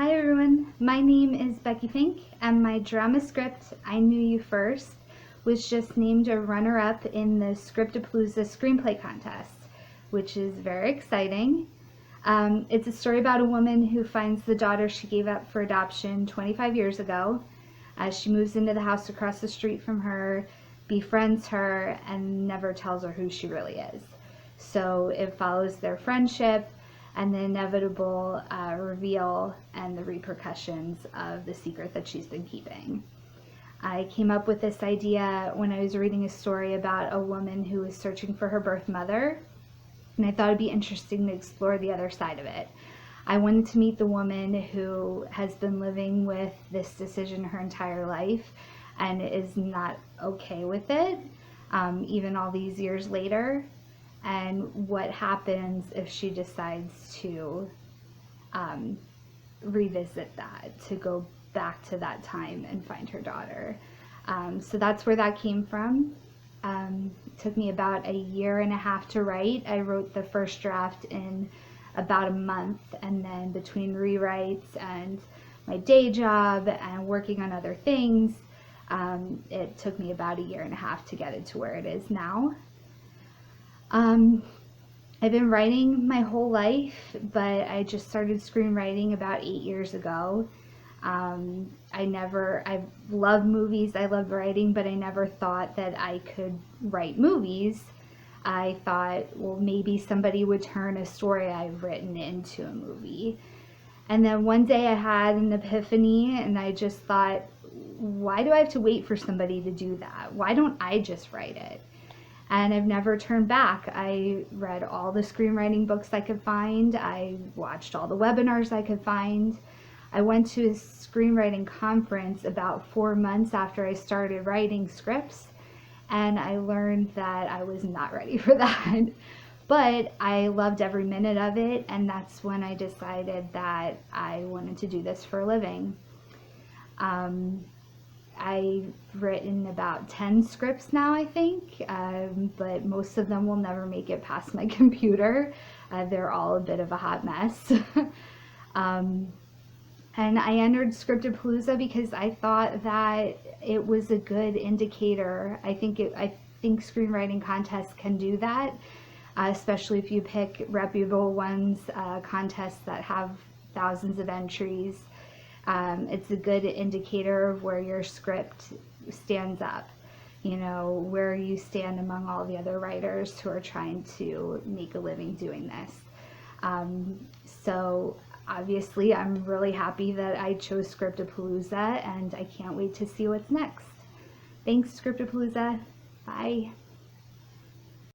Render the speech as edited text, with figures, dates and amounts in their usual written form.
Hi everyone, my name is Becky Fink, and my drama script, I Knew You First, was just named a runner-up in the Scriptapalooza screenplay contest, which is very exciting. It's a story about a woman who finds the daughter she gave up for adoption 25 years ago. She moves into the house across the street from her, befriends her, and never tells her who she really is. So it follows their friendship and the inevitable reveal and the repercussions of the secret that she's been keeping. I came up with this idea when I was reading a story about a woman who was searching for her birth mother, and I thought it'd be interesting to explore the other side of it. I wanted to meet the woman who has been living with this decision her entire life and is not okay with it, even all these years later, and what happens if she decides to revisit that, to go back to that time and find her daughter. So that's where that came from. It took me about a year and a half to write. I wrote the first draft in about a month, and then between rewrites and my day job and working on other things, it took me about a year and a half to get it to where it is now. I've been writing my whole life, but I just started screenwriting about 8 years ago. I love movies, I love writing, but I never thought that I could write movies. I thought, well, maybe somebody would turn a story I've written into a movie. And then one day I had an epiphany, and I just thought, why do I have to wait for somebody to do that? Why don't I just write it? And I've never turned back. I read all the screenwriting books I could find. I watched all the webinars I could find. I went to a screenwriting conference about 4 months after I started writing scripts, and I learned that I was not ready for that. But I loved every minute of it, and that's when I decided that I wanted to do this for a living. I've written about 10 scripts now, I think, but most of them will never make it past my computer. They're all a bit of a hot mess. And I entered Scriptapalooza because I thought that it was a good indicator. I think screenwriting contests can do that, especially if you pick reputable ones, contests that have thousands of entries. It's a good indicator of where your script stands up, where you stand among all the other writers who are trying to make a living doing this. So obviously I'm really happy that I chose Scriptapalooza, and I can't wait to see what's next. Thanks, Scriptapalooza. Bye.